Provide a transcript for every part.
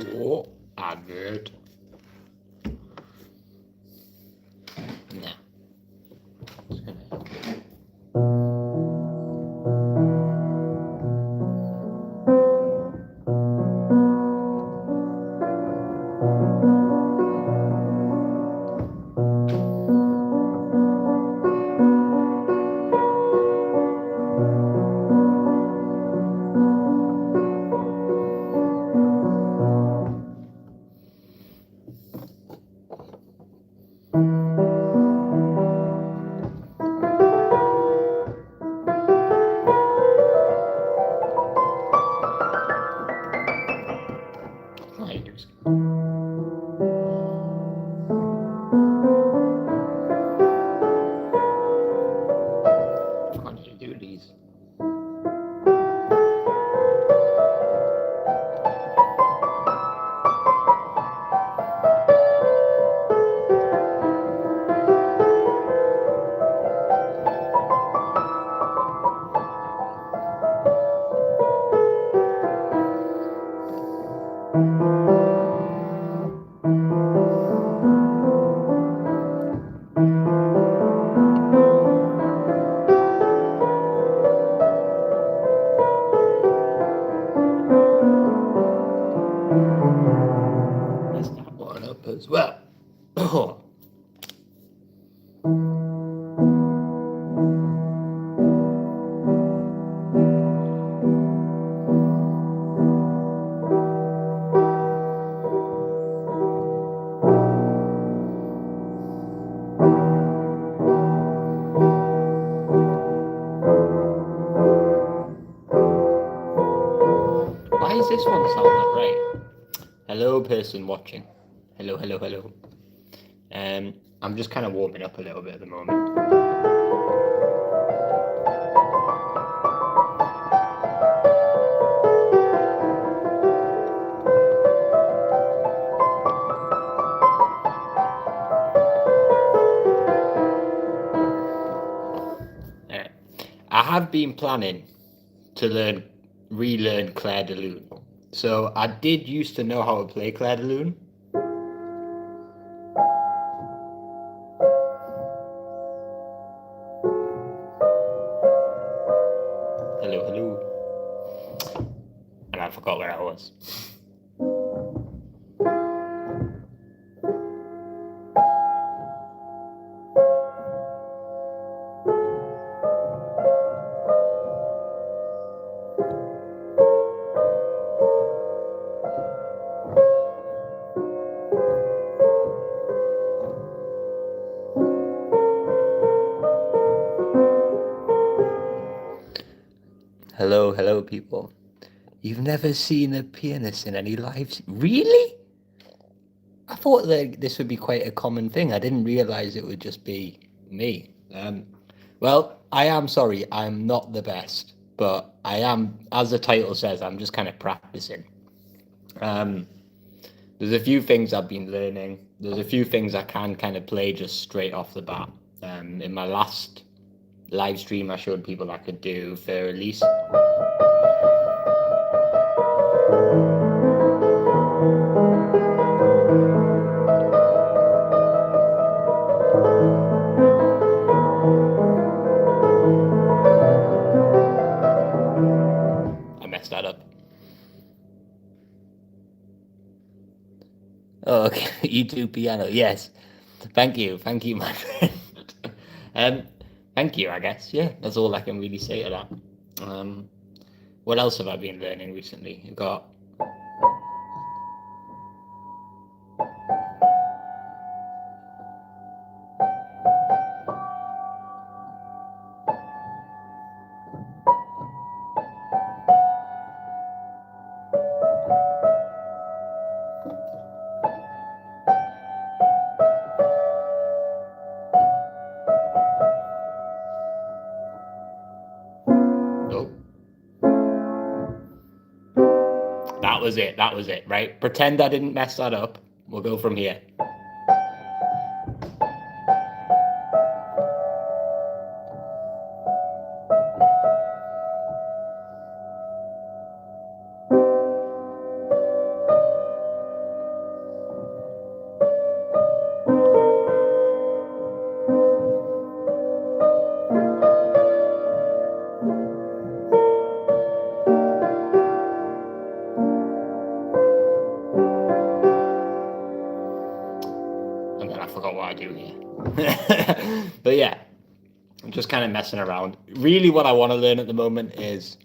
Oh, advert. Nah. Why did you do these? Messed that one up as well. Why is this one sound not right? Hello, person watching. Hello, hello, hello. I'm just kind of warming up a little bit at the moment. I have been planning to relearn Clair de Lune. So I did used to know how to play Clair de Lune. Hello, hello. And I forgot where I was. Hello, hello, people. You've never seen a pianist in any live... Really? I thought that this would be quite a common thing. I didn't realize it would just be me. Well, I am sorry. I'm not the best, but I am, as the title says, I'm just kind of practicing. There's a few things I've been learning. There's a few things I can kind of play just straight off the bat. In my last live stream, I showed people I could do for release. I messed that up. Oh, okay. You do piano, yes. Thank you, my friend. Thank you, I guess. Yeah, that's all I can really say to that. What else have I been learning recently? You've got... That was it, right? Pretend I didn't mess that up. We'll go from here. kind of messing around. Really, what I want to learn at the moment is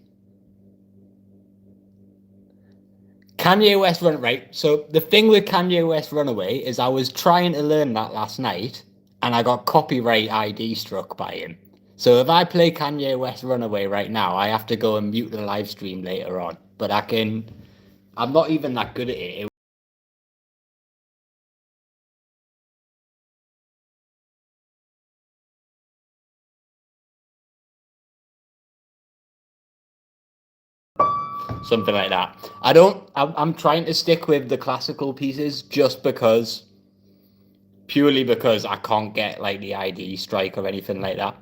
Kanye West Run, right? So the thing with Kanye West Runaway is I was trying to learn that last night and I got copyright ID struck by him. So if I play Kanye West Runaway right now, I have to go and mute the live stream later on. But I'm not even that good at it. Something like that. I'm trying to stick with the classical pieces just purely because I can't get like the ID strike or anything like that.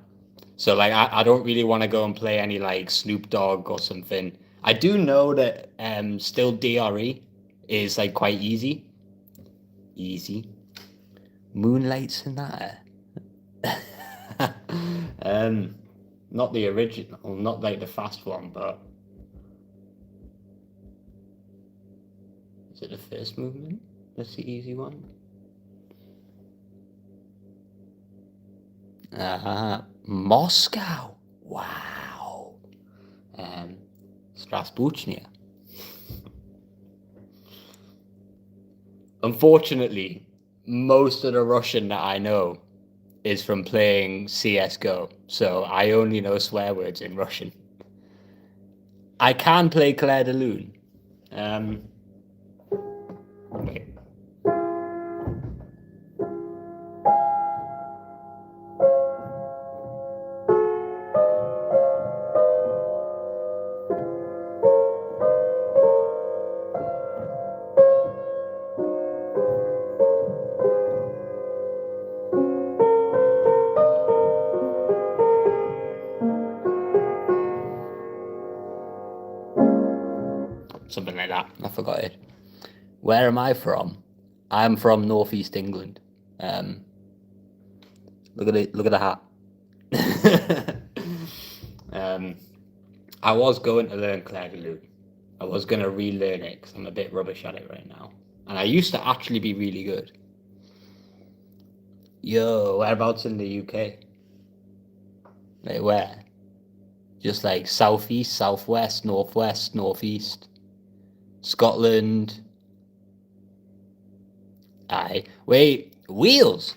So like I don't really want to go and play any like Snoop Dogg or something. I do know that still DRE is like quite easy. Easy. Moonlight Sonata. Not the original, not like the fast one, but is it the first movement? That's the easy one. Moscow. Wow. Strasbourgnia. Unfortunately, most of the Russian that I know is from playing CSGO, so I only know swear words in Russian. I can play Clair de Lune. Wait. Something like that. I forgot it. Where am I from? I'm from northeast England. Look at it. Look at the hat. I was going to learn Clair de Lune. I was going to relearn it because I'm a bit rubbish at it right now. And I used to actually be really good. Yo, whereabouts in the UK? Like where? Just like southeast, southwest, northwest, northeast. Scotland. Aye. Wait, Wales.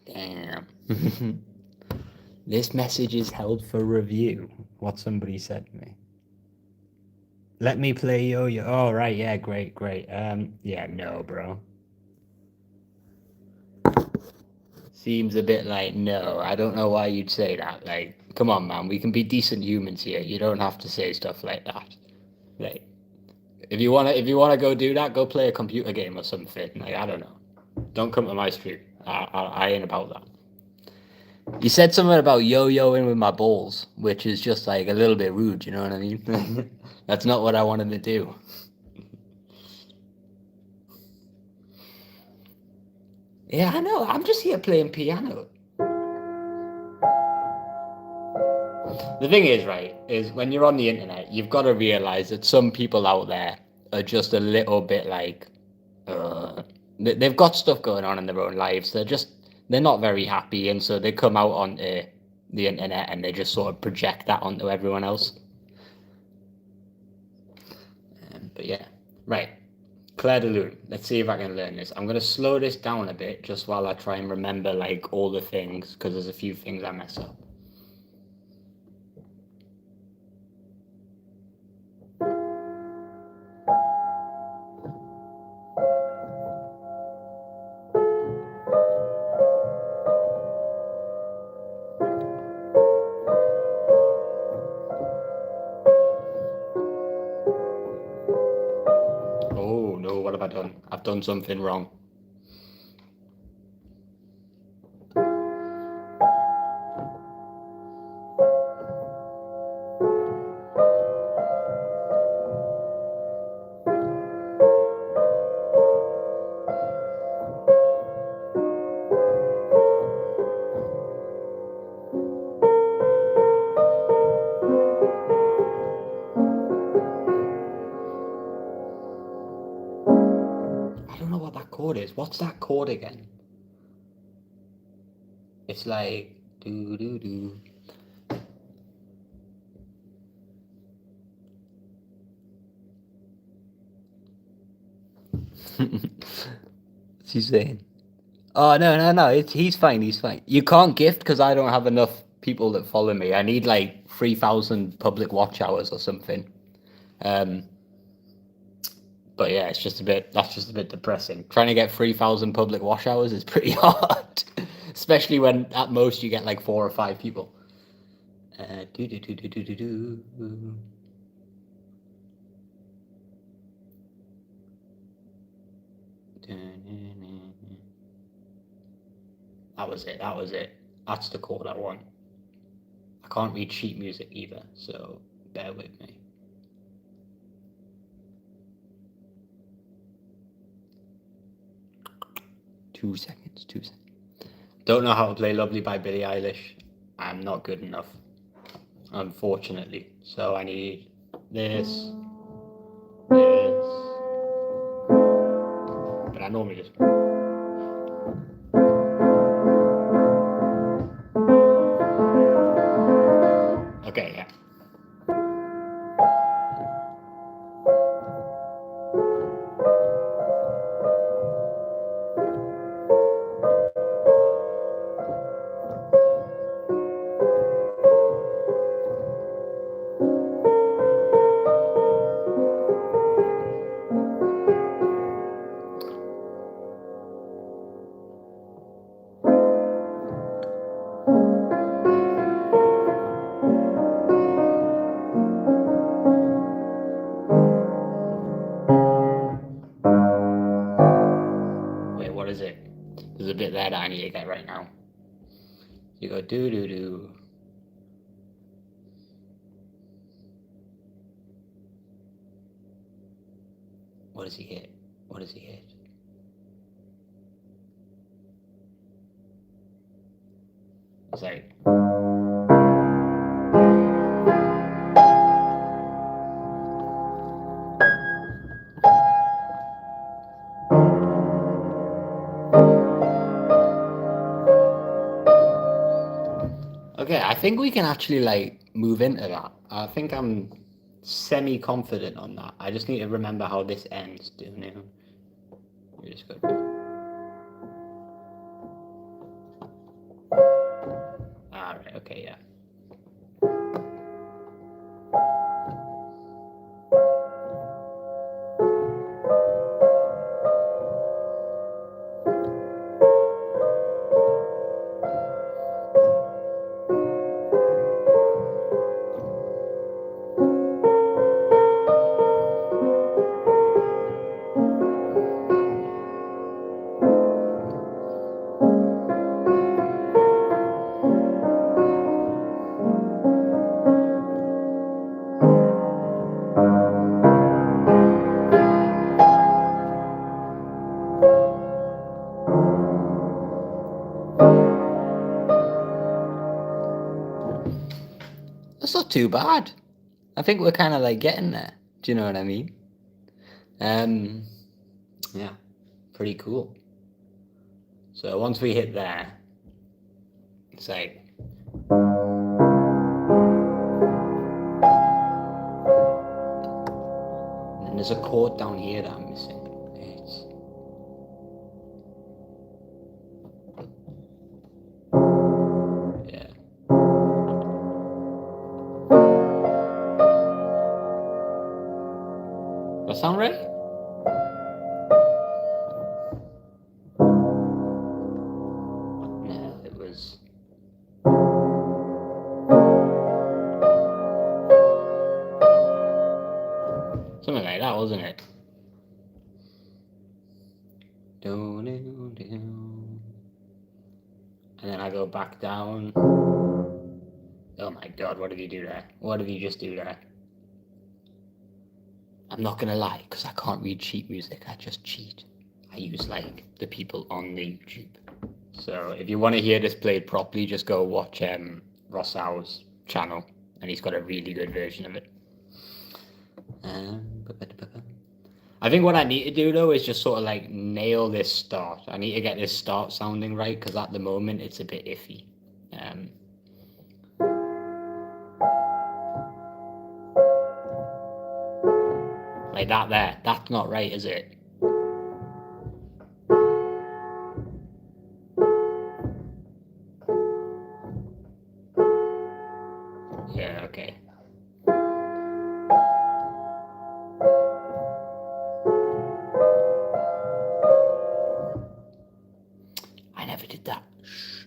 Damn. This message is held for review. What somebody said to me. Let me play yo-yo. Oh, right. Yeah, great, great. Yeah, no, bro. Seems a bit like no. I don't know why you'd say that. Like, come on, man. We can be decent humans here. You don't have to say stuff like that. Like, if you wanna go do that, go play a computer game or something. Like, I don't know. Don't come to my stream. I ain't about that. You said something about yo-yoing with my balls, which is just like a little bit rude. You know what I mean? That's not what I wanted to do. Yeah, I know. I'm just here playing piano. The thing is, right, is when you're on the internet, you've got to realize that some people out there are just a little bit like, they've got stuff going on in their own lives. They're not very happy, and so they come out onto the internet and they just sort of project that onto everyone else. But yeah, right. Clair de Lune. Let's see if I can learn this. I'm going to slow this down a bit just while I try and remember like all the things because there's a few things I mess up. Oh no, what have I done? I've done something wrong. I don't know what that chord is. What's that chord again? It's like do do do. What's he saying? Oh, no. He's fine. He's fine. You can't gift because I don't have enough people that follow me. I need like 3,000 public watch hours or something. Um, but yeah, that's just a bit depressing. Trying to get 3,000 public watch hours is pretty hard, especially when at most you get like 4 or 5 people. Do do do do do do do. That was it. That was it. That's the chord I want. I can't read sheet music either, so bear with me. Two seconds. Don't know how to play Lovely by Billie Eilish. I'm not good enough, unfortunately. So I need this. But I normally just. Okay, yeah. Wait, what is it? There's a bit there that I need to get right now. You go do do do. What does he hit? What does he hit? It's like. Okay, I think we can actually like move into that. I think I'm semi-confident on that. I just need to remember how this ends. Do you know? We just go. All right. Okay. Yeah. That's not too bad. I think we're kind of like getting there. Do you know what I mean? Yeah, pretty cool. So once we hit there, it's like. And then there's a chord down here that I'm missing. It's. Yeah. Does that sound right? No, it was. Something like that, wasn't it? And then I go back down. Oh my god, what did you do there? What did you just do there? I'm not gonna lie, because I can't read sheet music, I just cheat. I use like the people on the YouTube. So if you want to hear this played properly, just go watch Rossau's channel, and he's got a really good version of it. I think what I need to do though is just sort of like nail this start. I need to get this start sounding right because at the moment it's a bit iffy. Like that there. That's not right, is it? okay. I never did that. Shh.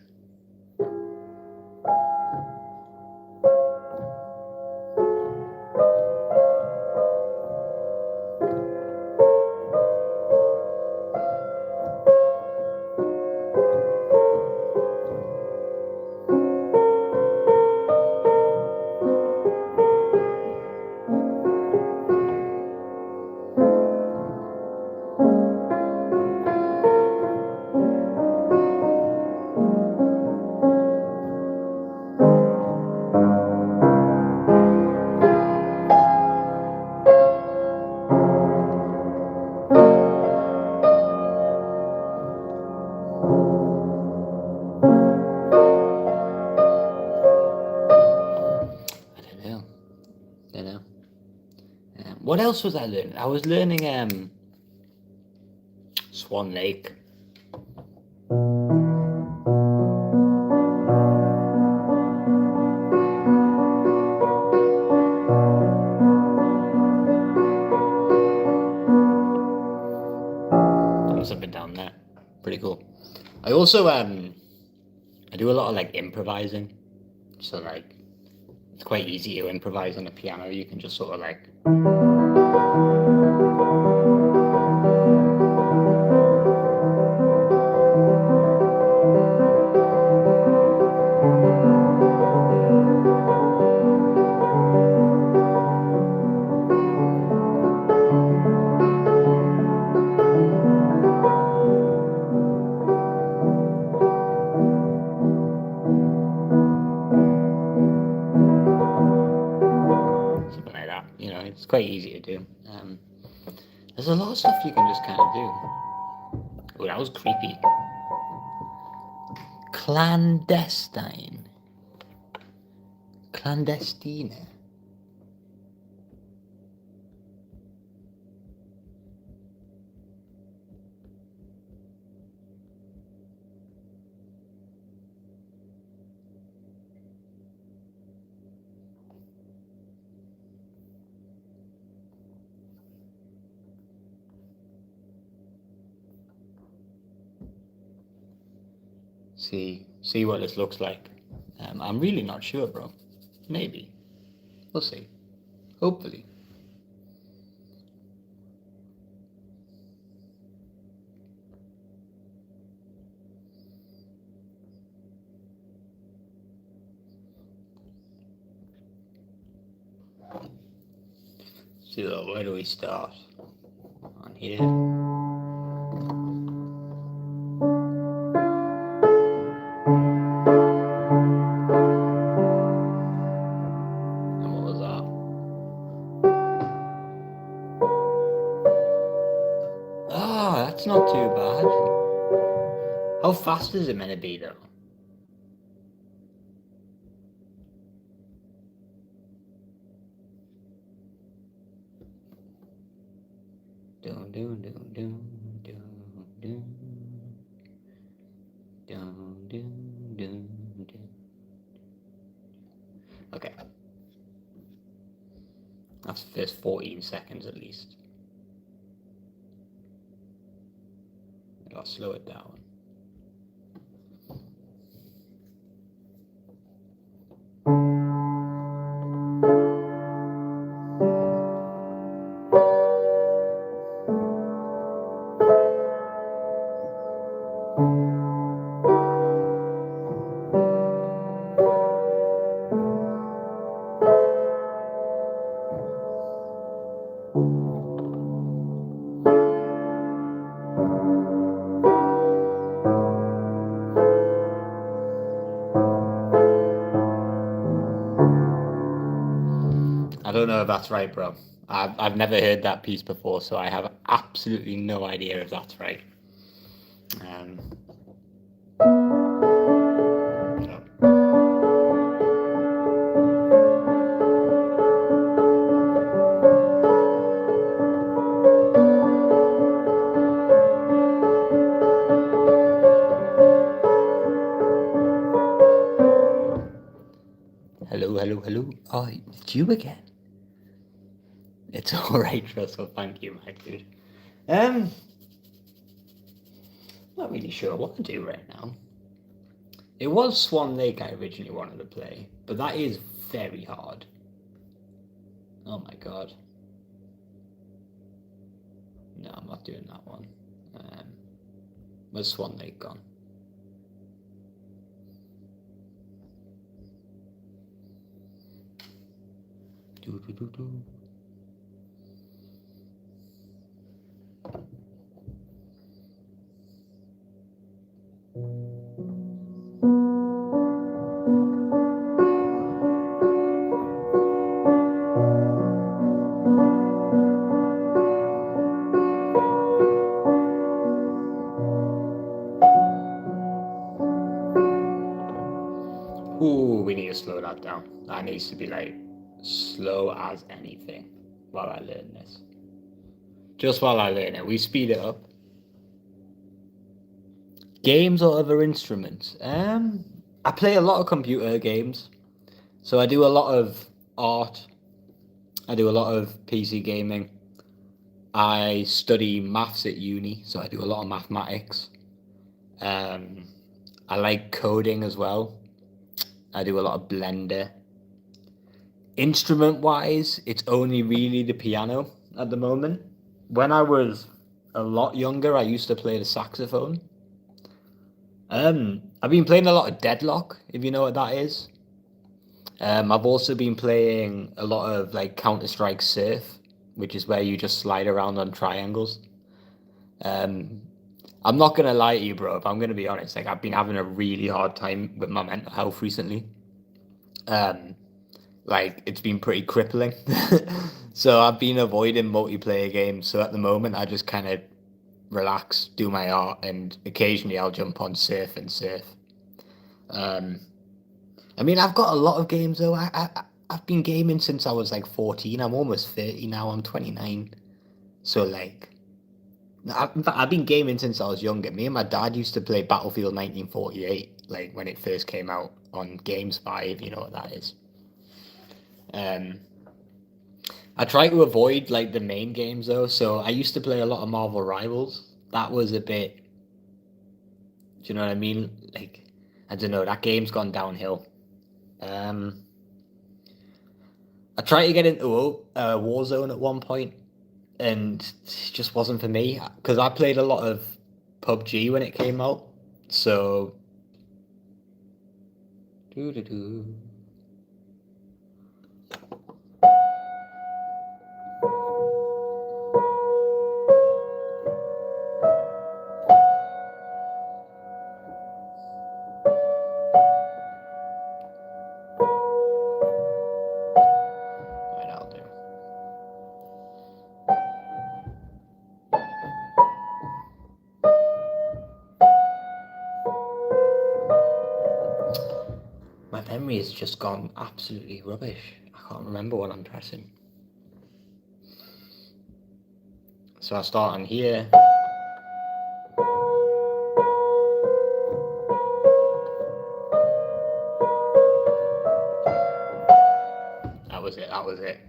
I don't know. What else was I learning? I was learning Swan Lake. There's something down there. Pretty cool. I also I do a lot of like improvising. So like it's quite easy to improvise on the piano. You can just sort of like something like that. You know, it's quite easy to do. There's a lot of stuff you can just kind of do. Oh, that was creepy. Clandestine. Clandestine. See what this looks like. I'm really not sure, bro. Maybe. We'll see. Hopefully. So where do we start? On here. That's not too bad. How fast is it meant to be though? Dun, dun, dun, dun, dun, dun. Dun, dun, dun, dun. Okay. That's the first 14 seconds at least. I gotta slow it down. I don't know if that's right, bro. I've never heard that piece before, so I have absolutely no idea if that's right. Hello, hello, hello. Oh, it's you again. It's alright, Russell. Thank you, my dude. Not really sure what to do right now. It was Swan Lake I originally wanted to play, but that is very hard. Oh my god. No, I'm not doing that one. Where's Swan Lake gone? Ooh, we need to slow that down. That needs to be like slow as anything while I learn this. Just while I learn it, we speed it up. Games or other instruments? I play a lot of computer games. So I do a lot of art. I do a lot of PC gaming. I study maths at uni, so I do a lot of mathematics. Um, I like coding as well. I do a lot of Blender. Instrument wise, it's only really the piano at the moment. When I was a lot younger, I used to play the saxophone. I've been playing a lot of Deadlock, if you know what that is. I've also been playing a lot of like Counter-Strike Surf, which is where you just slide around on triangles. Um, I'm not gonna lie to you, bro. If I'm gonna be honest, like I've been having a really hard time with my mental health recently. Um, like it's been pretty crippling. So I've been avoiding multiplayer games. So at the moment, I just kind of relax, do my art, and occasionally I'll jump on surf and surf. Um, I mean, I've got a lot of games though. I've been gaming since I was like 14. I'm almost 30 now. I'm 29. So like, in fact, I've been gaming since I was younger. Me and my dad used to play Battlefield 1948, like when it first came out on Games 5. You know what that is. Um, I try to avoid like the main games though. So I used to play a lot of Marvel Rivals. That was a bit. Do you know what I mean? Like, I don't know. That game's gone downhill. Um, I tried to get into Warzone at one point, and it just wasn't for me because I played a lot of PUBG when it came out. So, doo-doo-doo. Right, I'll do. My memory has just gone absolutely rubbish. I can't remember what I'm pressing. So I start on here. That was it. That was it.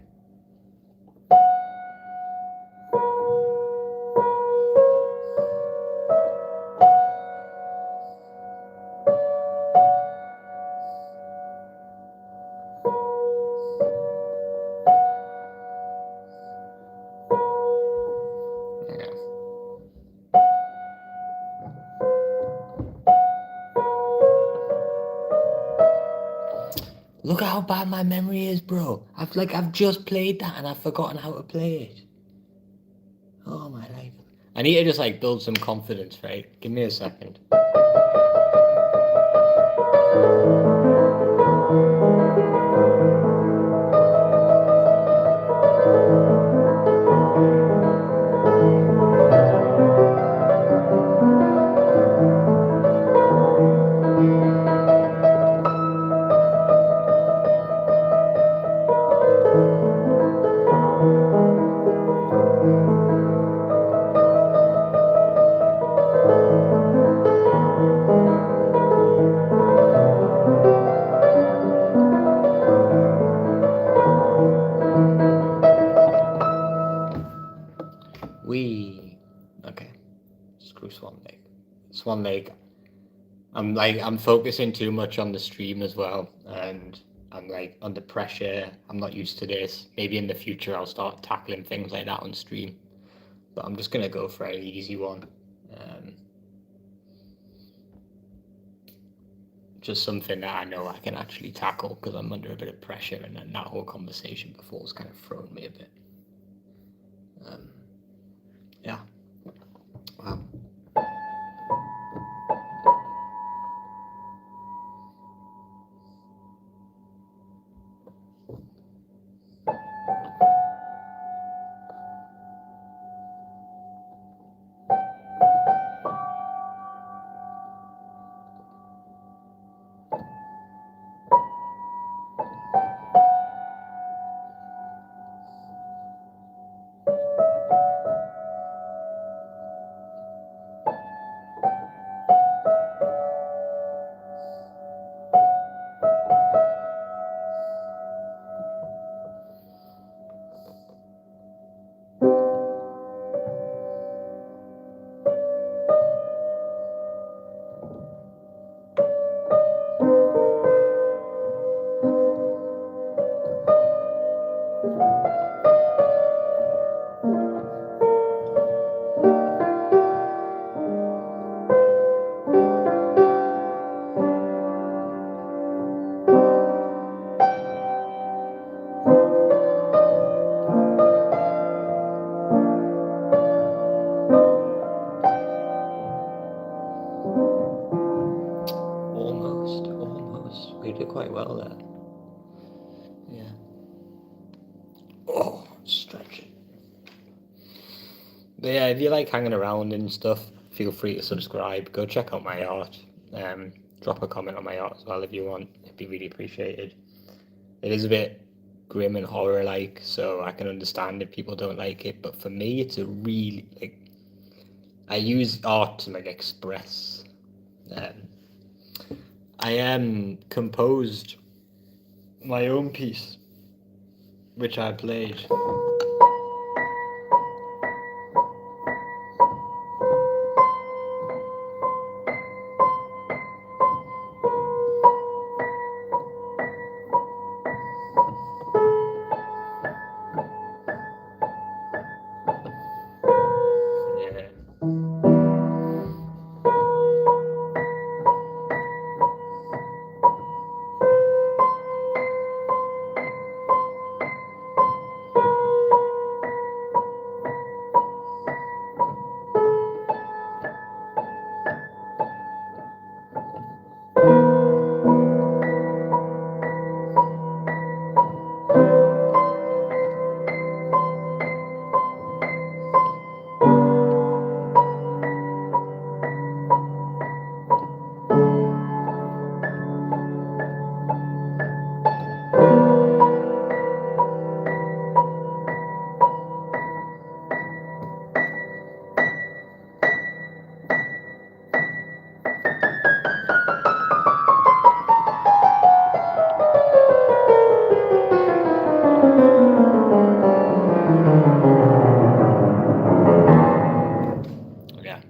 Okay. Look at how bad my memory is, bro. I've just played that and I've forgotten how to play it. Oh my life. I need to just like build some confidence, right? Give me a second. we? Okay. Screw Swan Lake. Swan Lake. I'm focusing too much on the stream as well, and I'm like under pressure. I'm not used to this. Maybe in the future I'll start tackling things like that on stream. But I'm just gonna go for an easy one. Um, just something that I know I can actually tackle because I'm under a bit of pressure, and then that whole conversation before was kind of thrown me a bit. Yeah. Wow. Almost. We did quite well there. Yeah. Oh, stretching. But yeah, if you like hanging around and stuff, feel free to subscribe. Go check out my art. Drop a comment on my art as well if you want. It'd be really appreciated. It is a bit grim and horror-like, so I can understand if people don't like it. But for me, it's a really I use art to express. Um, I composed my own piece, which I played. Yeah. Yeah.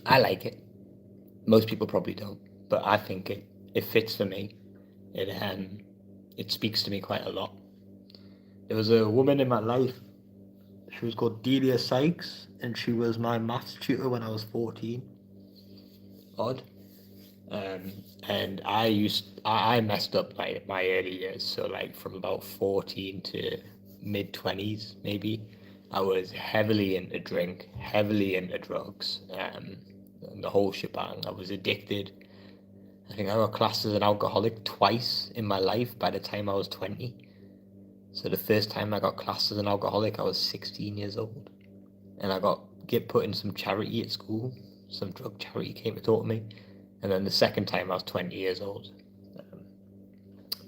I like it. Most people probably don't, but I think it fits for me. It speaks to me quite a lot. There was a woman in my life. She was called Delia Sykes, and she was my maths tutor when I was 14. Odd. And I messed up my early years, so from about 14 to mid 20s maybe. I was heavily into drink, heavily into drugs, and the whole shebang. I was addicted. I think I got classed as an alcoholic twice in my life by the time I was 20. So the first time I got classed as an alcoholic, I was 16 years old, and I get put in some charity at school. Some drug charity came to talk to me, and then the second time I was 20 years old.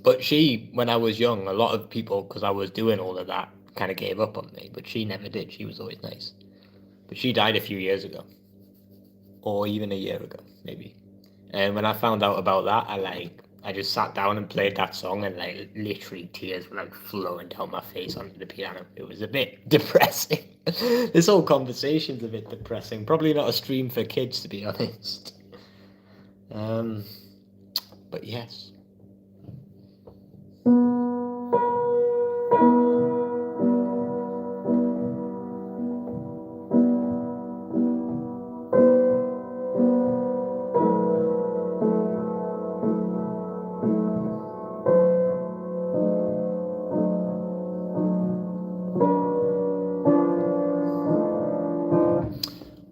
But she, when I was young, a lot of people, because I was doing all of that, kind of gave up on me. But she never did. She was always nice. But she died a few years ago, or even a year ago, maybe. And when I found out about that, I just sat down and played that song, and like literally tears were like flowing down my face onto the piano. It was a bit depressing. This whole conversation's a bit depressing. Probably not a stream for kids, to be honest. But yes.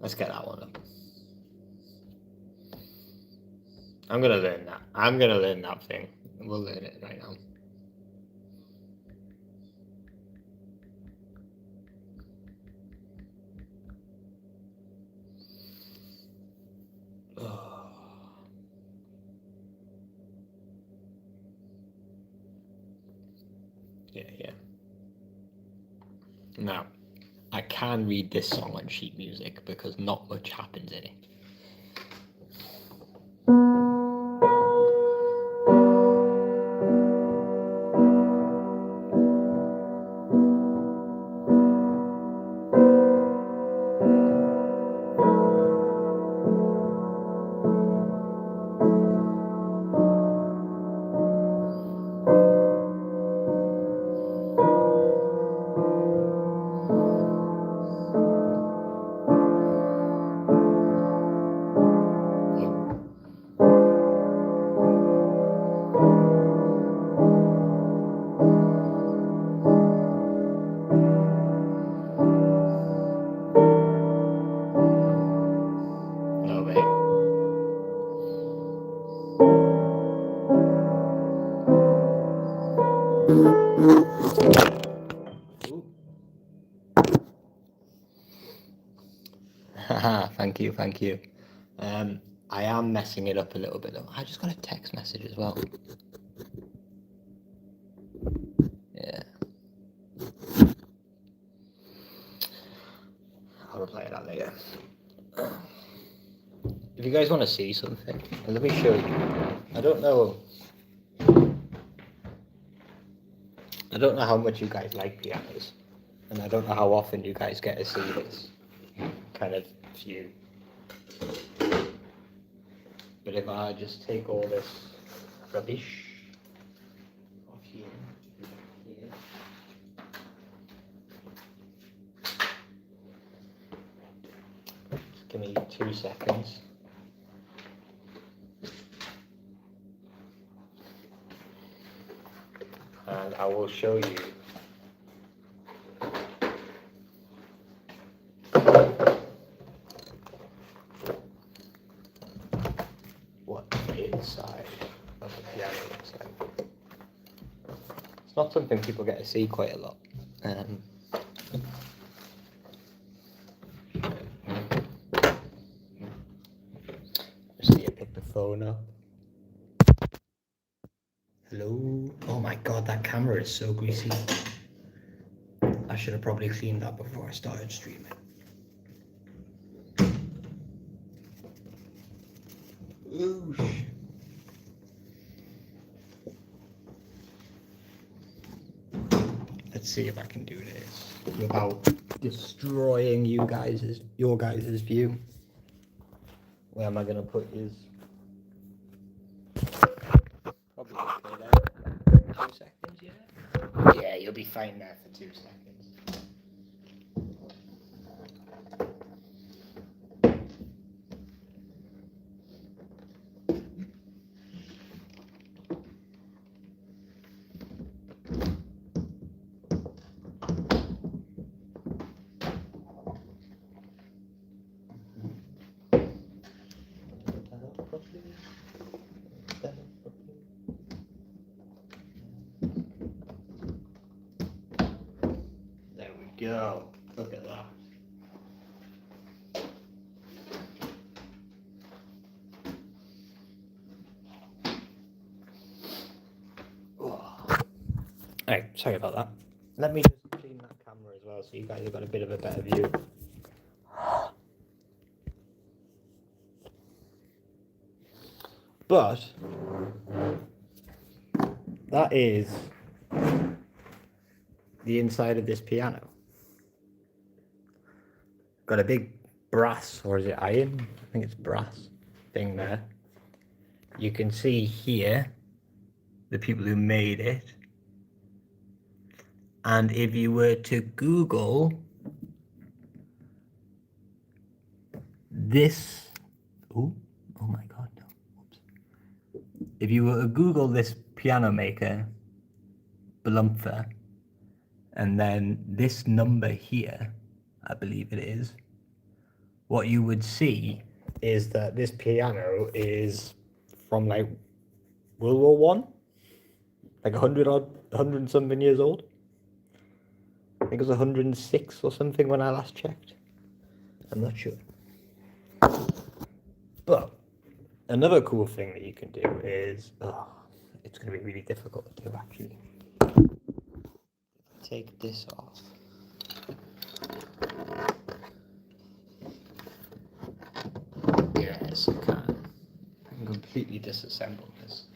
Let's get that one up. I'm gonna learn that. I'm gonna learn that thing. We'll learn it right now. Oh. Yeah. Now, I can read this song on sheet music because not much happens in it. No way. Haha, thank you. I am messing it up a little bit though. I just got a text message as well. Yeah. I'll reply to that later. If you guys want to see something, let me show you. I don't know how much you guys like pianos, and I don't know how often you guys get to see this kind of view. But if I just take all this rubbish off here, just give me 2 seconds. And I will show you what the inside of the piano looks like. It's not something people get to see quite a lot. Just see, I pick the phone up. Hello. Oh my god, that camera is so greasy. I should have probably cleaned that before I started streaming. Oosh. Let's see if I can do this without destroying your guys' view. Where am I gonna put his? Probably okay there. 2 seconds, yeah? Yeah, you'll be fine there for 2 seconds. There we go. Look at that. Alright, sorry about that. Let me just clean that camera as well so you guys have got a bit of a better view. But that is the inside of this piano. Got a big brass, or is it iron? I think it's brass thing there. You can see here the people who made it. And if you were to Google this, oh my God, no. Oops. If you were to Google this piano maker, Blumpfer, and then this number here, I believe it is, what you would see is that this piano is from like World War One, like 100 and something years old. I think it was 106 or something when I last checked. I'm not sure. But another cool thing that you can do is, it's going to be really difficult to do actually. Take this off. Yes, I can. I can completely disassemble this.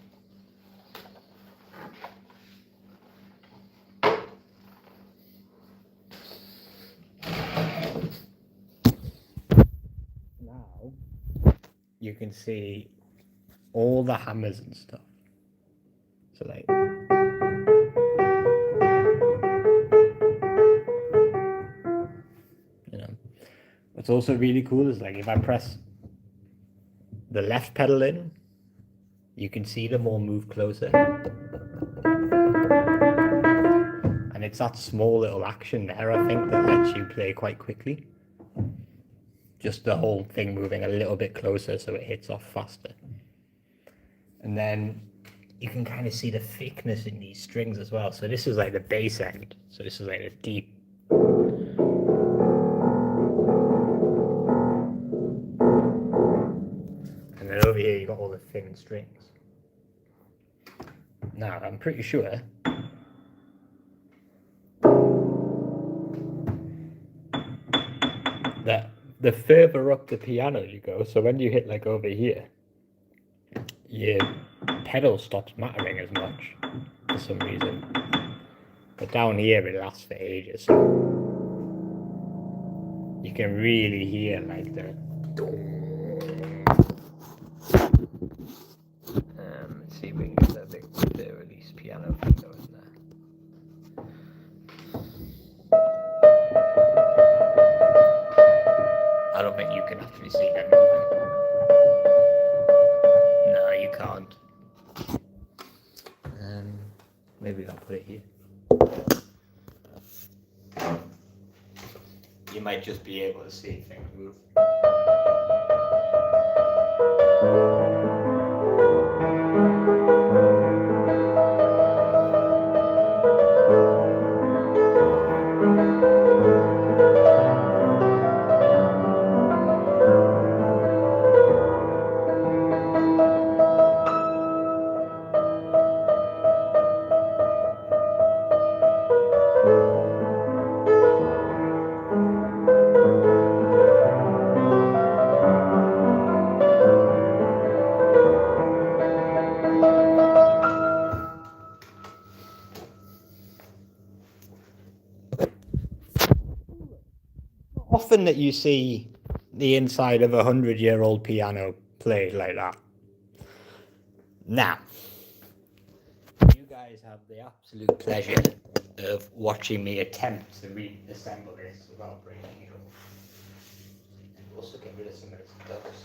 Now you can see all the hammers and stuff. So like, you know, what's also really cool is like if I press the left pedal in, you can see them all move closer. And it's that small little action there, I think, that lets you play quite quickly. Just the whole thing moving a little bit closer so it hits off faster. And then you can kind of see the thickness in these strings as well. So this is like the bass end. So this is like a deep. And then over here you got all the thin strings. Now I'm pretty sure that the further up the piano you go, so when you hit like over here, your pedal stops mattering as much for some reason. But down here it lasts for ages. So you can really hear like the let's see if we can get that big release piano thing going there. I don't think you can actually see them moving. No, you can't. Maybe I'll put it here. You might just be able to see things move. Often that you see the inside of a 100-year-old piano played like that. Now, you guys have the absolute pleasure of watching me attempt to reassemble this without breaking it off. And also get rid of some of this dust.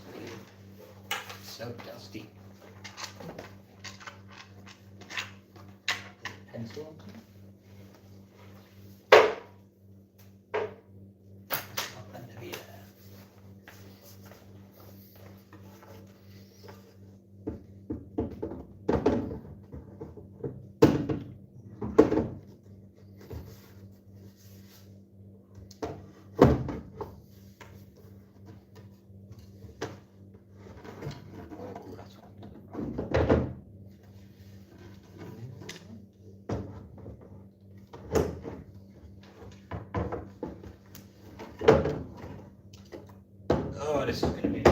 It's so dusty. Pencil. Oh, this is going to be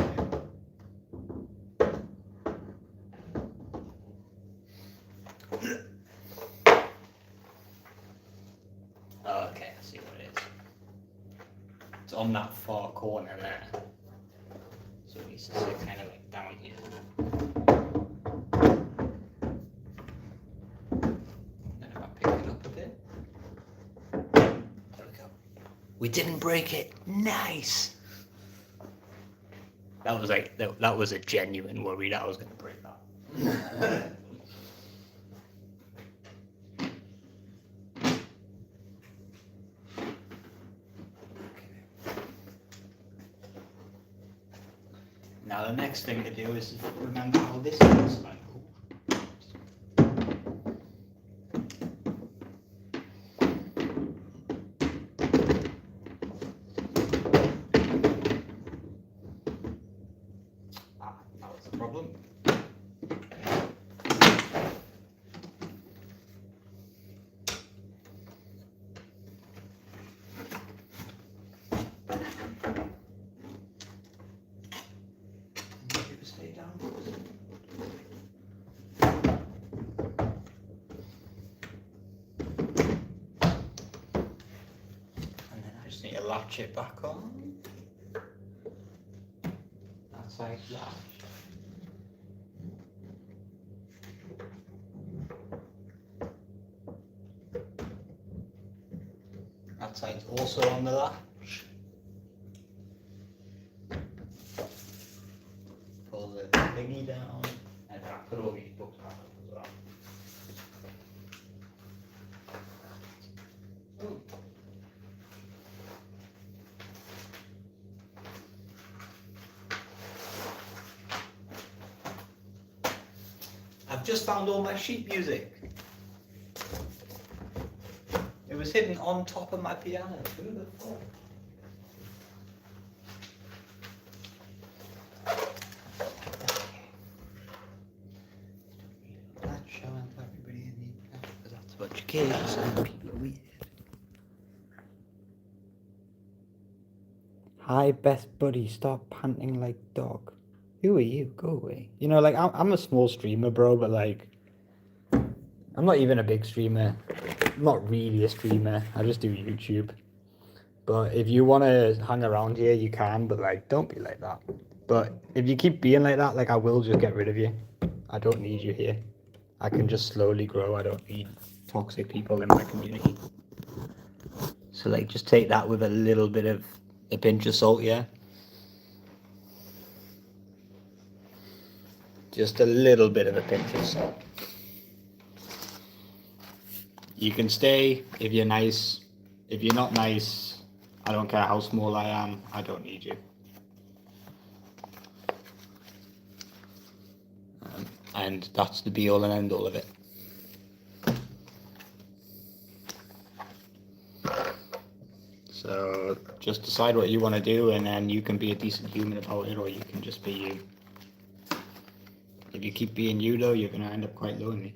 Oh, okay, I see what it is. It's on that far corner there. So it needs to sit kind of like down here. Then if I pick it up a bit. There we go. We didn't break it. Nice! That was like, that was a genuine worry that I was going to break that. Now the next thing to do is remember how this looks like. That was the problem. Stay down. And then I just need to latch it back on. That's like that. That side's also on the latch. Pull the thingy down, and I put all these books back up as well. Ooh. I've just found all my sheet music. It was hidden on top of my piano. Who would have thought? That showing to everybody in the because that's a bunch of kids and people are weird. Hi, best buddy, stop panting like dog. Who are you? Go away. You know, like I'm a small streamer, bro, but like I'm not even a big streamer. I'm not really a streamer. I just do YouTube. But if you want to hang around here, you can, but like don't be like that. But if you keep being like that, like I will just get rid of you. I don't need you here. I can just slowly grow. I don't need toxic people in my community. So like just take that with a little bit of a pinch of salt, yeah? Just a little bit of a pinch of salt. You can stay if you're nice. If you're not nice, I don't care how small I am, I don't need you. And that's the be all and end all of it. So just decide what you want to do, and then you can be a decent human about it, or you can just be you. If you keep being you though, you're going to end up quite lonely.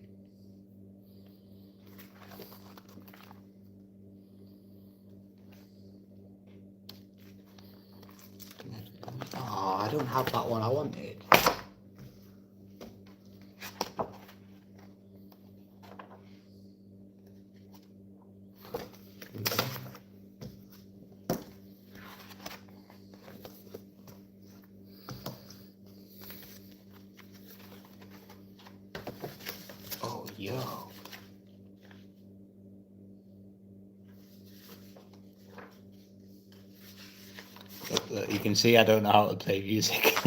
Oh, I don't have that one I wanted. Oh, yo. Look, you can see I don't know how to play music.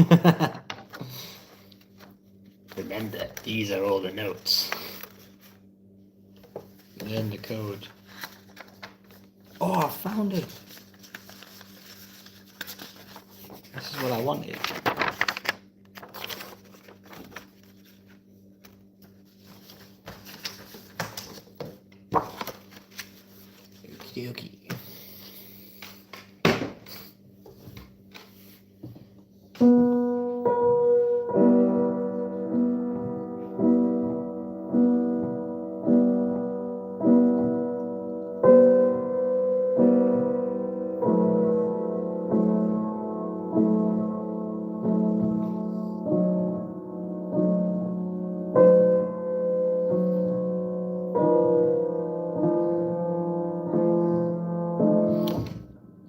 Remember, these are all the notes. Learn the code. Oh, I found it. This is what I wanted. Okie dokie.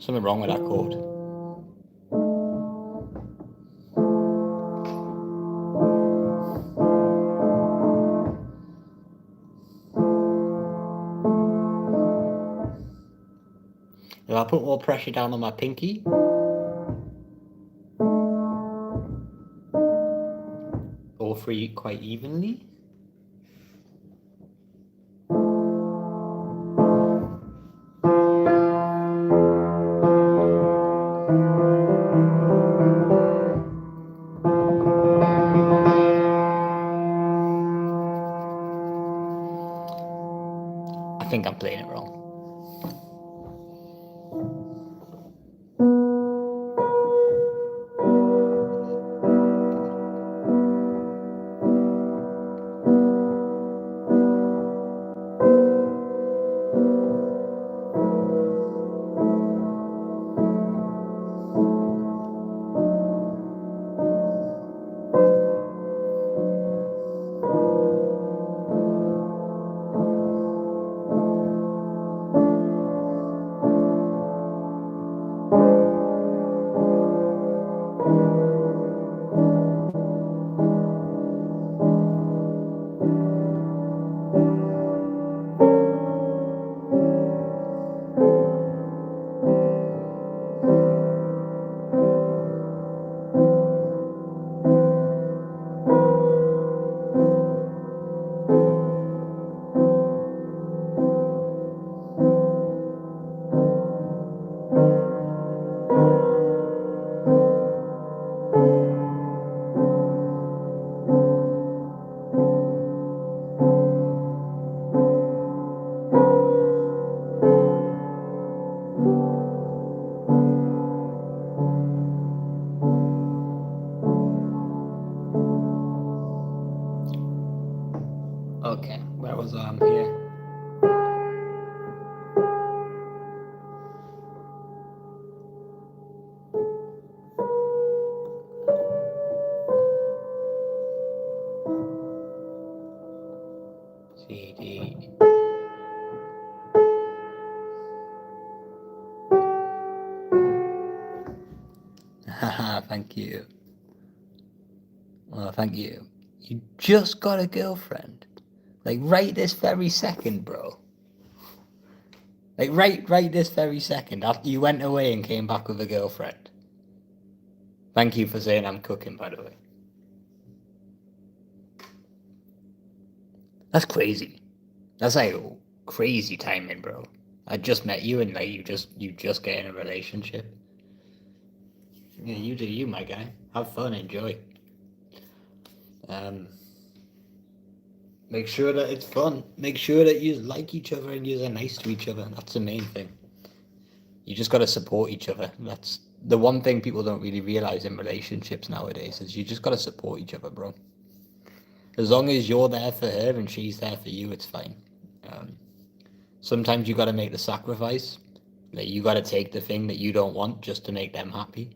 Something wrong with that chord. If I put more pressure down on my pinky, all three quite evenly. I think I'm playing it wrong. Okay, where was I? I'm here. C, D. Haha, thank you. Well, thank you. You just got a girlfriend. Like, right this very second, bro. Like, right this very second. After you went away and came back with a girlfriend. Thank you for saying I'm cooking, by the way. That's crazy. That's like crazy timing, bro. I just met you and like you just get in a relationship. Yeah, you do you, my guy. Have fun, enjoy. Make sure that it's fun. Make sure that you like each other and you're nice to each other. That's the main thing. You just gotta support each other. That's the one thing people don't really realize in relationships nowadays is you just gotta support each other, bro. As long as you're there for her and she's there for you, it's fine. Sometimes you gotta make the sacrifice. Like you gotta take the thing that you don't want just to make them happy.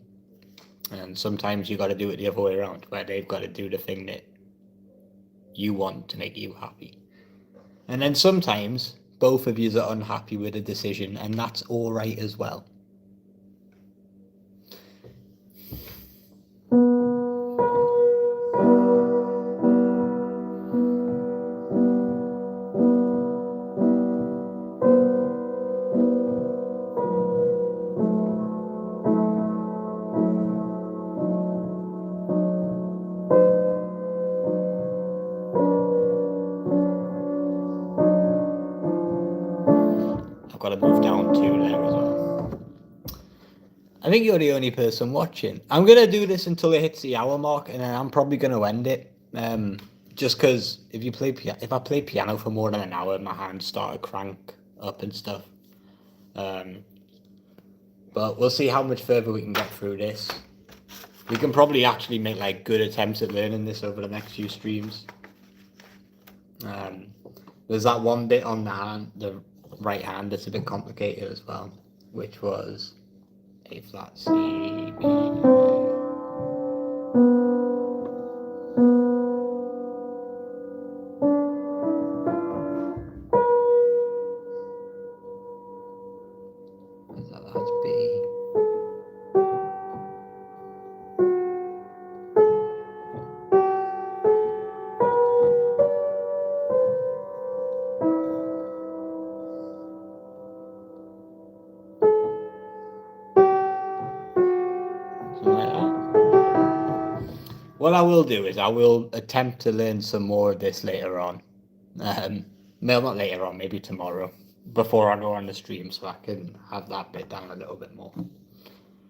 And sometimes you gotta do it the other way around, where they've gotta do the thing that you want to make you happy. And then sometimes both of you are unhappy with a decision, and that's all right as well. I've got to move down 2 there as well. I think you're the only person watching. I'm going to do this until it hits the hour mark, and then I'm probably going to end it. Just because if I play piano for more than an hour, my hands start to crank up and stuff. But we'll see how much further we can get through this. We can probably actually make like good attempts at learning this over the next few streams. There's that one bit on the right hand that's a bit complicated as well, which was A flat C, B. That's B. Something like that. What I will do is I will attempt to learn some more of this later on. Well, not later on, maybe tomorrow, before I go on the stream, so I can have that bit down a little bit more.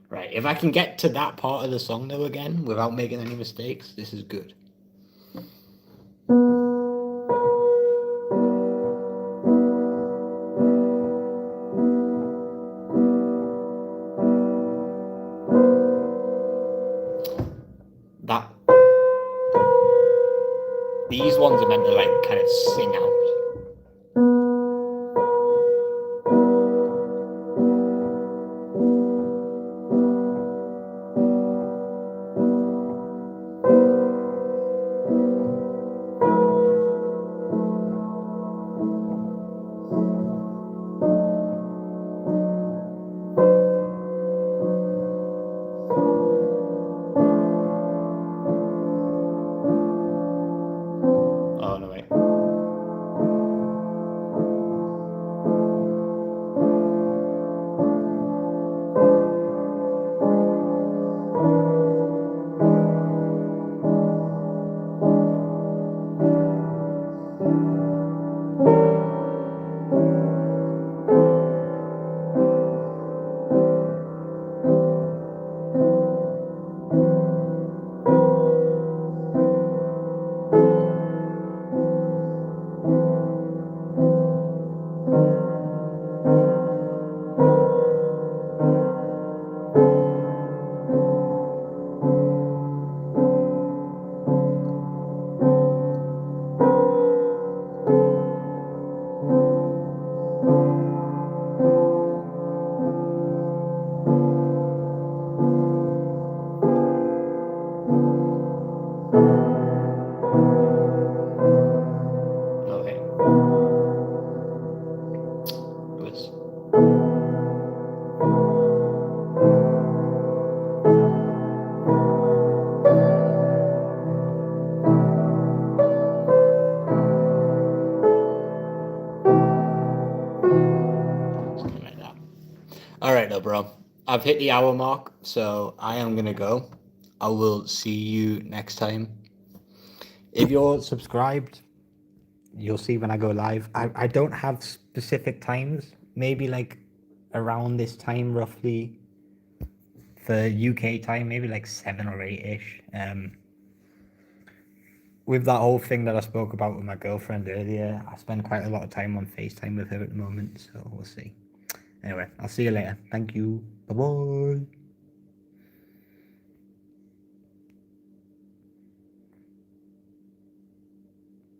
Right, if I can get to that part of the song though again, without making any mistakes, this is good. That these ones are meant to like kind of sing out. Oh no way. Okay. It something like that. All right, though, bro. I've hit the hour mark, so I am gonna go. I will see you next time. If you're subscribed, you'll see when I go live. I don't have specific times. Maybe like around this time, roughly for UK time, maybe like 7 or 8-ish. With that whole thing that I spoke about with my girlfriend earlier, I spend quite a lot of time on FaceTime with her at the moment, so we'll see. Anyway, I'll see you later. Thank you. Bye-bye.